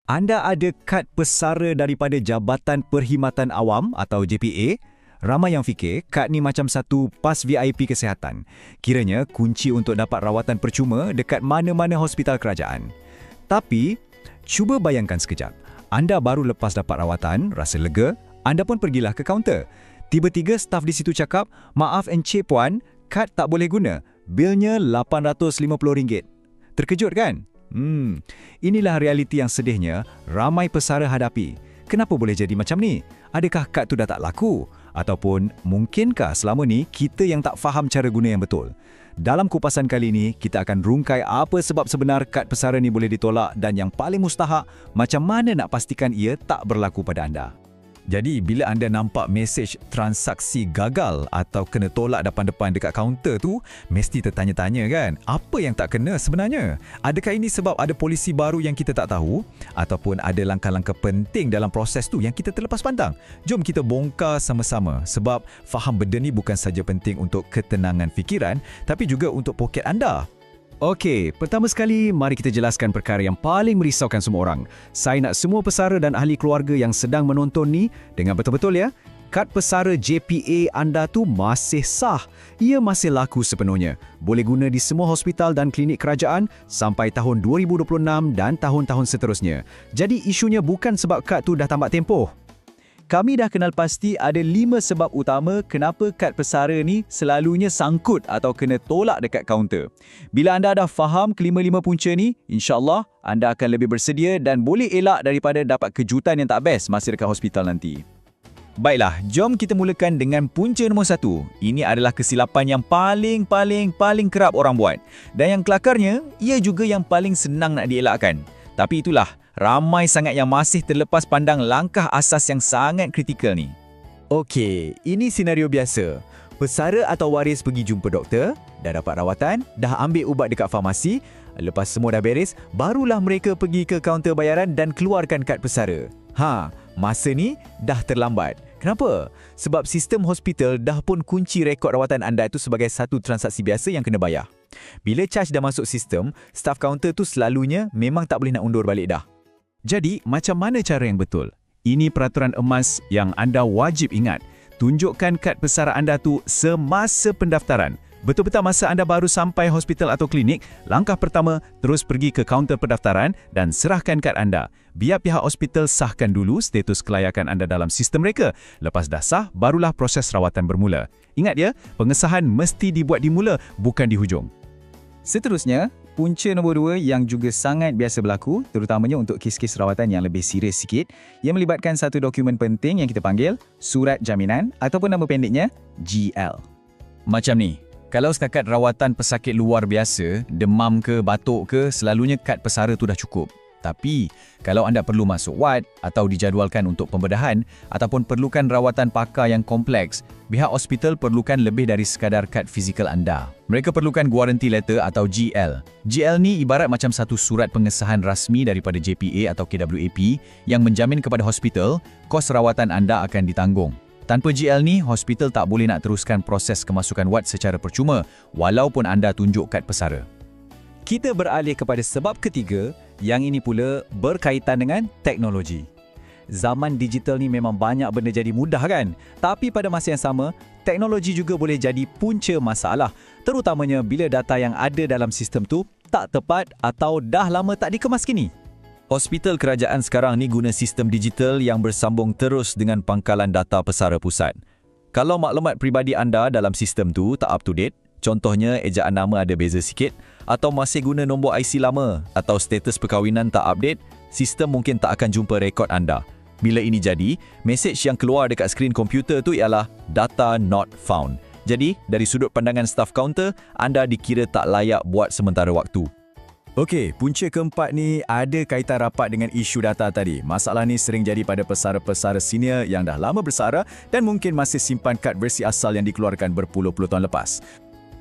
Anda ada kad pesara daripada Jabatan Perkhidmatan Awam atau JPA? Ramai yang fikir kad ni macam satu pas VIP kesihatan. Kiranya kunci untuk dapat rawatan percuma dekat mana-mana hospital kerajaan. Tapi, cuba bayangkan sekejap. Anda baru lepas dapat rawatan, rasa lega, anda pun pergilah ke kaunter. Tiba-tiba staf di situ cakap, "Maaf Encik Puan, kad tak boleh guna. Bilnya RM850." Terkejut kan? Inilah realiti yang sedihnya ramai pesara hadapi. Kenapa boleh jadi macam ni? Adakah kad tu dah tak laku? Ataupun mungkinkah selama ni kita yang tak faham cara guna yang betul? Dalam kupasan kali ini, kita akan rungkai apa sebab sebenar kad pesara ni boleh ditolak dan yang paling mustahak, macam mana nak pastikan ia tak berlaku pada anda. Jadi, bila anda nampak mesej transaksi gagal atau kena tolak depan-depan dekat kaunter tu, mesti tertanya-tanya kan, apa yang tak kena sebenarnya? Adakah ini sebab ada polisi baru yang kita tak tahu? Ataupun ada langkah-langkah penting dalam proses tu yang kita terlepas pandang? Jom kita bongkar sama-sama, sebab faham benda ni bukan saja penting untuk ketenangan fikiran, tapi juga untuk poket anda. Okey, pertama sekali, mari kita jelaskan perkara yang paling merisaukan semua orang. Saya nak semua pesara dan ahli keluarga yang sedang menonton ni dengar betul-betul ya. Kad pesara JPA anda tu masih sah. Ia masih laku sepenuhnya. Boleh guna di semua hospital dan klinik kerajaan sampai tahun 2026 dan tahun-tahun seterusnya. Jadi isunya bukan sebab kad tu dah tamat tempoh. Kami dah kenal pasti ada 5 sebab utama kenapa kad pesara ni selalunya sangkut atau kena tolak dekat kaunter. Bila anda dah faham kelima-lima punca ni, insya-Allah anda akan lebih bersedia dan boleh elak daripada dapat kejutan yang tak best masa dekat hospital nanti. Baiklah, jom kita mulakan dengan punca nombor 1. Ini adalah kesilapan yang paling kerap orang buat. Dan yang kelakarnya, ia juga yang paling senang nak dielakkan. Tapi itulah, ramai sangat yang masih terlepas pandang langkah asas yang sangat kritikal ni. Okey, ini senario biasa. Pesara atau waris pergi jumpa doktor, dah dapat rawatan, dah ambil ubat dekat farmasi, lepas semua dah beres, barulah mereka pergi ke kaunter bayaran dan keluarkan kad pesara. Masa ni dah terlambat. Kenapa? Sebab sistem hospital dah pun kunci rekod rawatan anda itu sebagai satu transaksi biasa yang kena bayar. Bila charge dah masuk sistem, staf kaunter tu selalunya memang tak boleh nak undur balik dah. Jadi, macam mana cara yang betul? Ini peraturan emas yang anda wajib ingat. Tunjukkan kad pesara anda tu semasa pendaftaran. Betul-betul masa anda baru sampai hospital atau klinik, langkah pertama, terus pergi ke kaunter pendaftaran dan serahkan kad anda. Biar pihak hospital sahkan dulu status kelayakan anda dalam sistem mereka. Lepas dah sah, barulah proses rawatan bermula. Ingat ya, pengesahan mesti dibuat di mula, bukan di hujung. Seterusnya, punca nombor 2 yang juga sangat biasa berlaku, terutamanya untuk kes-kes rawatan yang lebih serius sikit, yang melibatkan satu dokumen penting yang kita panggil Surat Jaminan ataupun nama pendeknya GL. Macam ni, kalau setakat rawatan pesakit luar biasa, demam ke, batuk ke, selalunya kad pesara tu dah cukup. Tapi, kalau anda perlu masuk ward atau dijadualkan untuk pembedahan ataupun perlukan rawatan pakar yang kompleks, pihak hospital perlukan lebih dari sekadar kad fizikal anda. Mereka perlukan guarantee letter atau GL. GL ni ibarat macam satu surat pengesahan rasmi daripada JPA atau KWAP yang menjamin kepada hospital kos rawatan anda akan ditanggung. Tanpa GL ni, hospital tak boleh nak teruskan proses kemasukan wad secara percuma walaupun anda tunjuk kad pesara. Kita beralih kepada sebab ketiga, yang ini pula berkaitan dengan teknologi. Zaman digital ni memang banyak benda jadi mudah kan? Tapi pada masa yang sama, teknologi juga boleh jadi punca masalah, terutamanya bila data yang ada dalam sistem tu tak tepat atau dah lama tak dikemas kini. Hospital kerajaan sekarang ni guna sistem digital yang bersambung terus dengan pangkalan data pesara pusat. Kalau maklumat peribadi anda dalam sistem tu tak up to date, contohnya ejaan nama ada beza sikit, atau masih guna nombor IC lama, atau status perkahwinan tak update, sistem mungkin tak akan jumpa rekod anda. Bila ini jadi, mesej yang keluar dekat skrin komputer tu ialah data not found. Jadi, dari sudut pandangan staf kaunter, anda dikira tak layak buat sementara waktu. Okey, punca keempat ni ada kaitan rapat dengan isu data tadi. Masalah ni sering jadi pada pesara-pesara senior yang dah lama bersara dan mungkin masih simpan kad versi asal yang dikeluarkan berpuluh-puluh tahun lepas.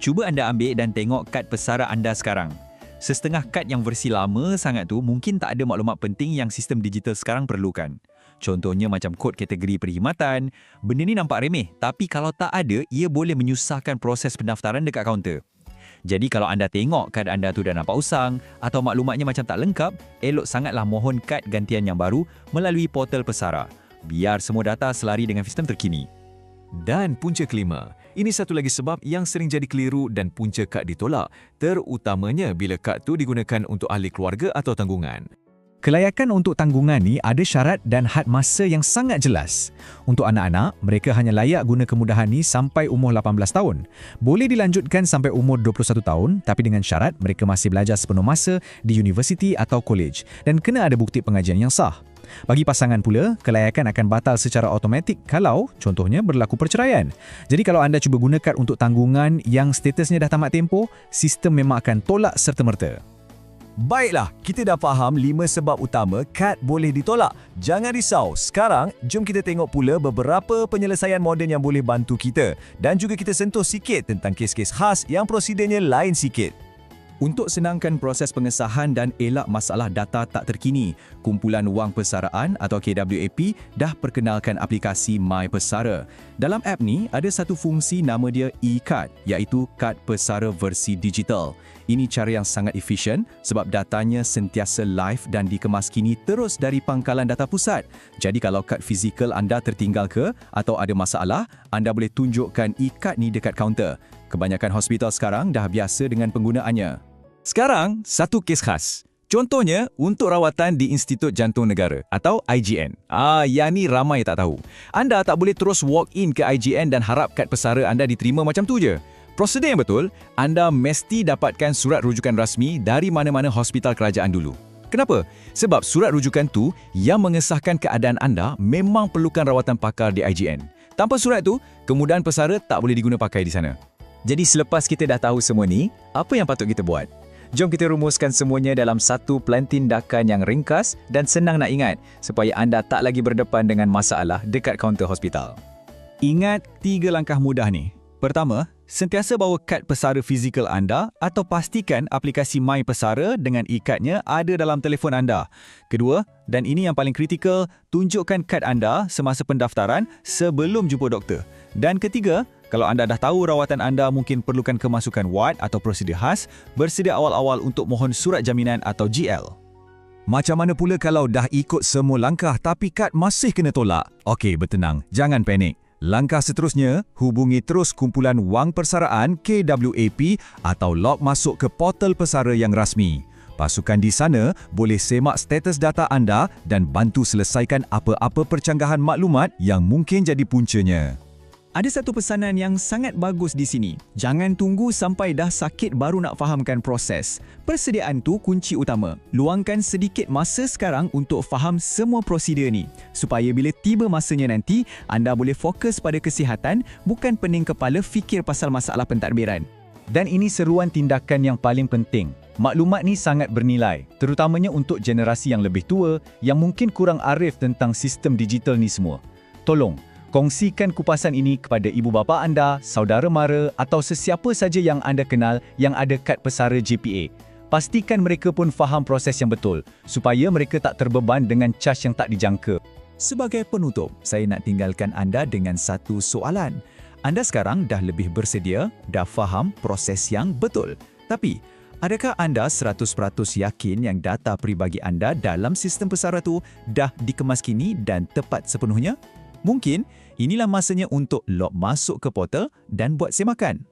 Cuba anda ambil dan tengok kad pesara anda sekarang. Setengah kad yang versi lama sangat tu mungkin tak ada maklumat penting yang sistem digital sekarang perlukan. Contohnya macam kod kategori perkhidmatan. Benda ni nampak remeh, tapi kalau tak ada, ia boleh menyusahkan proses pendaftaran dekat kaunter. Jadi kalau anda tengok kad anda tu dah nampak usang atau maklumatnya macam tak lengkap, elok sangatlah mohon kad gantian yang baru melalui portal Pesara. Biar semua data selari dengan sistem terkini. Dan punca kelima, ini satu lagi sebab yang sering jadi keliru dan punca kad ditolak, terutamanya bila kad tu digunakan untuk ahli keluarga atau tanggungan. Kelayakan untuk tanggungan ni ada syarat dan had masa yang sangat jelas. Untuk anak-anak, mereka hanya layak guna kemudahan ni sampai umur 18 tahun. Boleh dilanjutkan sampai umur 21 tahun, tapi dengan syarat mereka masih belajar sepenuh masa di universiti atau kolej dan kena ada bukti pengajian yang sah. Bagi pasangan pula, kelayakan akan batal secara automatik kalau, contohnya, berlaku perceraian. Jadi kalau anda cuba guna kad untuk tanggungan yang statusnya dah tamat tempoh, sistem memang akan tolak serta-merta. Baiklah, kita dah faham 5 sebab utama kad boleh ditolak. Jangan risau, sekarang jom kita tengok pula beberapa penyelesaian moden yang boleh bantu kita. Dan juga kita sentuh sikit tentang kes-kes khas yang prosedurnya lain sikit. Untuk senangkan proses pengesahan dan elak masalah data tak terkini, Kumpulan Wang Persaraan atau KWAP dah perkenalkan aplikasi My Pesara. Dalam app ni, ada satu fungsi nama dia e-Kad, iaitu kad pesara versi digital. Ini cara yang sangat efisien sebab datanya sentiasa live dan dikemas kini terus dari pangkalan data pusat. Jadi kalau kad fizikal anda tertinggal ke atau ada masalah, anda boleh tunjukkan e-Kad ni dekat kaunter. Kebanyakan hospital sekarang dah biasa dengan penggunaannya. Sekarang, satu kes khas. Contohnya, untuk rawatan di Institut Jantung Negara atau IJN. Yang ni ramai tak tahu. Anda tak boleh terus walk in ke IJN dan harap kad pesara anda diterima macam tu je. Prosedur yang betul, anda mesti dapatkan surat rujukan rasmi dari mana-mana hospital kerajaan dulu. Kenapa? Sebab surat rujukan tu yang mengesahkan keadaan anda memang perlukan rawatan pakar di IJN. Tanpa surat tu, kemudahan pesara tak boleh diguna pakai di sana. Jadi selepas kita dah tahu semua ni, apa yang patut kita buat? Jom kita rumuskan semuanya dalam satu plan tindakan yang ringkas dan senang nak ingat supaya anda tak lagi berdepan dengan masalah dekat kaunter hospital. Ingat 3 langkah mudah ni. Pertama, sentiasa bawa kad pesara fizikal anda atau pastikan aplikasi My Pesara dengan e-Kadnya ada dalam telefon anda. Kedua, dan ini yang paling kritikal, tunjukkan kad anda semasa pendaftaran sebelum jumpa doktor. Dan ketiga, kalau anda dah tahu rawatan anda mungkin perlukan kemasukan wad atau prosedur khas, bersedia awal-awal untuk mohon surat jaminan atau GL. Macam mana pula kalau dah ikut semua langkah tapi kad masih kena tolak? Okey, bertenang, jangan panik. Langkah seterusnya, hubungi terus Kumpulan Wang Persaraan KWAP atau log masuk ke portal pesara yang rasmi. Pasukan di sana boleh semak status data anda dan bantu selesaikan apa-apa percanggahan maklumat yang mungkin jadi puncanya. Ada satu pesanan yang sangat bagus di sini. Jangan tunggu sampai dah sakit baru nak fahamkan proses. Persediaan tu kunci utama. Luangkan sedikit masa sekarang untuk faham semua prosedur ni. Supaya bila tiba masanya nanti, anda boleh fokus pada kesihatan, bukan pening kepala fikir pasal masalah pentadbiran. Dan ini seruan tindakan yang paling penting. Maklumat ni sangat bernilai, terutamanya untuk generasi yang lebih tua yang mungkin kurang arif tentang sistem digital ni semua. Tolong, kongsikan kupasan ini kepada ibu bapa anda, saudara mara atau sesiapa saja yang anda kenal yang ada kad pesara JPA. Pastikan mereka pun faham proses yang betul, supaya mereka tak terbeban dengan cas yang tak dijangka. Sebagai penutup, saya nak tinggalkan anda dengan satu soalan. Anda sekarang dah lebih bersedia, dah faham proses yang betul. Tapi, adakah anda 100% yakin yang data peribadi anda dalam sistem pesara tu dah dikemas kini dan tepat sepenuhnya? Mungkin inilah masanya untuk log masuk ke portal dan buat semakan.